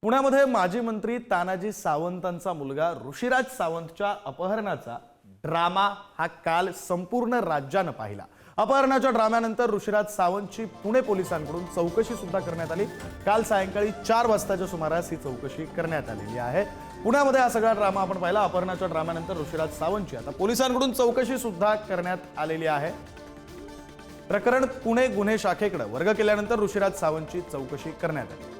पुण्यामध्ये माजी मंत्री तानाजी सावंतांचा मुलगा ऋषिराज सावंतच्या अपहरणाचा ड्रामा हा काल संपूर्ण राज्यानं पाहिला। अपहरणाच्या ड्राम्यानंतर ऋषिराज सावंतची पुणे पोलिसांकडून चौकशी सुद्धा करण्यात आली। काल सायंकाळी 4 वाजताच्या सुमारास ही चौकशी करण्यात आलेली आहे। पुण्यामध्ये हा सगळा ड्रामा आपण पाहिला। अपहरणाच्या ड्राम्यानंतर ऋषिराज सावंतची आता पोलिसांकडून चौकशी सुद्धा करण्यात आलेली आहे। प्रकरण पुणे गुन्हे शाखेकडे वर्ग केल्यानंतर ऋषिराज सावंतची चौकशी करण्यात आली।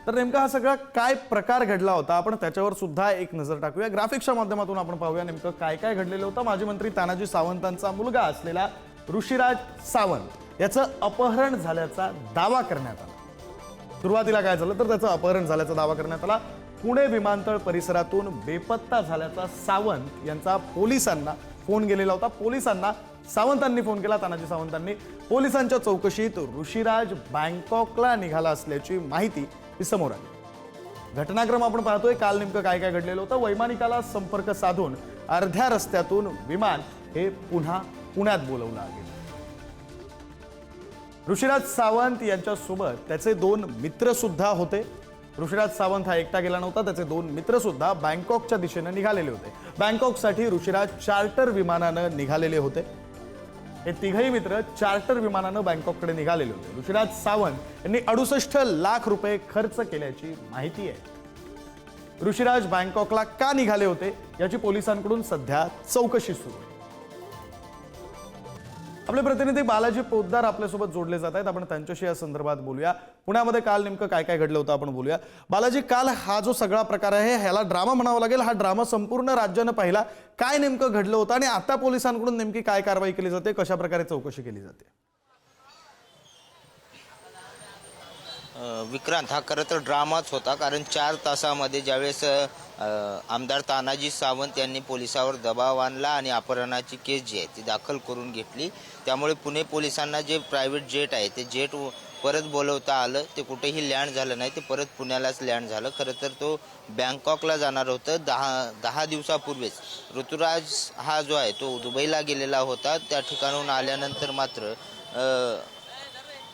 तर नेमका हा सगळा काय प्रकार घडला होता आपण त्याच्यावर सुद्धा एक नजर टाकूया। ग्राफिक्सच्या माध्यमातून आपण पाहूया नेमकं काय काय घडलेलं होतं। माजी मंत्री तानाजी सावंतांचा मुलगा असलेला ऋषिराज सावंत याचं अपहरण झाल्याचा दावा करण्यात आला। सुरुवातीला काय झालं तर त्याचं अपहरण झाल्याचा दावा करण्यात आला। पुणे विमानतळ परिसरातून बेपत्ता झाल्याचा सावंत यांचा पोलिसांना फोन गेलेला होता। पोलिसांना सावंतांनी फोन केला। तानाजी सावंतांनी पोलिसांच्या चौकशीत ऋषिराज बँकॉकला निघाला असल्याची माहिती समोर आली। घटनाक्रम आपण पाहतोय। काल नेमकं काय काय घडलेलं होतं। वैमानिकाला संपर्क साधून अर्ध्या रस्त्यातून विमान हे पुन्हा पुण्यात बोलवलं गेलं। ऋषिराज सावंत यांच्यासोबत त्याचे 2 मित्र सुद्धा होते। ऋषिराज सावंत हा एकटा गेला नव्हता, त्याचे 2 मित्र सुद्धा बँकॉकच्या दिशेने निघालेले होते। बँकॉकसाठी ऋषिराज चार्टर विमानानं निघालेले होते। हे तिघही मित्र चार्टर विमानानं बँकॉककडे निघालेले होते। ऋषिराज सावंत यांनी 68 लाख रुपये खर्च केल्याची माहिती आहे। ऋषिराज बँकॉकला का निघाले होते याची पोलिसांकडून सध्या चौकशी सुरू आहे। आपले प्रतिनिधी बालाजी पोद्दार आपल्यासोबत जोडले जात आहेत। आपण त्यांच्याशी या संदर्भात बोलूया। पुण्यामध्ये काल नेमकं काय काय घडलं होतं आपण बोलूया। बालाजी, काल हा जो सगळा प्रकार आहे ह्याला ड्रामा म्हणावा लागेल। हा ड्रामा संपूर्ण राज्यानं पाहिला। काय नेमकं घडलं होतं आणि आता पोलिसांकडून नेमकी काय कारवाई केली जाते, कशा प्रकारे चौकशी केली जाते? विक्रांत, हा खरं तर ड्रामाच होता, कारण 4 तासामध्ये ज्यावेळेस आमदार तानाजी सावंत यांनी पोलिसावर दबाव आणला आणि अपहरणाची केस जी आहे ती दाखल करून घेतली, त्यामुळे पुणे पोलिसांना जे प्रायव्हेट जेट आहे ते जेट परत बोलवता आलं। ते कुठेही लँड झालं नाही, ते परत पुण्यालाच लँड झालं। खरं तर तो बँकॉकला जाणार होतं। 10 दिवसापूर्वीच ऋतुराज हा जो आहे तो दुबईला गेलेला होता। त्या ठिकाणून आल्यानंतर मात्र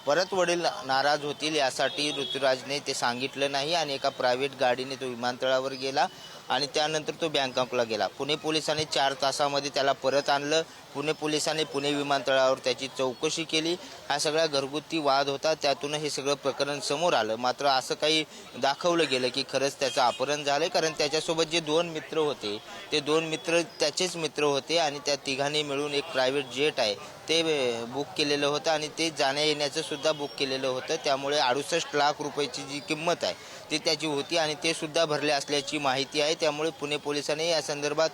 परत वडील नाराज होतील यासाठी ऋतुराजने ते सांगितलं नाही आणि एका प्रायव्हेट गाडीने तो विमानतळावर गेला आणि त्यानंतर तो बँकॉकला गेला। पुणे पोलिसांनी 4 तासामध्ये त्याला परत आणलं। पुणे पोलिसांनी पुणे विमानतळावर त्याची चौकशी केली। हा सगळा घरगुती वाद होता, त्यातून हे सगळं प्रकरण समोर आलं। मात्र असं काही दाखवलं गेलं की खरंच त्याचं अपहरण झालं, कारण त्याच्यासोबत जे 2 मित्र होते ते 2 मित्र त्याचेच मित्र होते आणि त्या तिघांनी मिळून एक प्रायव्हेट जेट आहे ते बुक केलेलं होतं आणि ते जाण्या येण्याचं सुद्धा बुक केलेलं होतं। त्यामुळे 68 लाख रुपयाची जी किंमत आहे ती त्याची होती आणि ते सुद्धा भरले असल्याची माहिती आहे। त्यामुळे पुणे पोलिसांनी या संदर्भात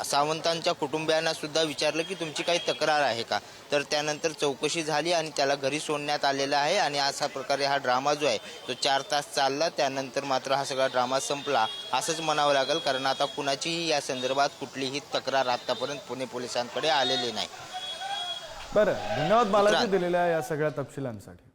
सावंतांच्या कुटुंबियांना सुद्धा विचारलं की तुमची काही तक्रार आहे का, तर त्यानंतर चौकशी झाली आणि त्याला घरी सोडण्यात आलेलं आहे आणि अशा प्रकारे हा ड्रामा जो आहे तो 4 तास चालला। त्यानंतर मात्र हा सगळा ड्रामा संपला असंच म्हणावं लागेल, कारण आता कुणाचीही या संदर्भात कुठलीही तक्रार आतापर्यंत पुणे पोलिसांकडे आलेली नाही। बरं, धन्यवाद बालाजी दिलेल्या या सगळ्या तपशिलांसाठी।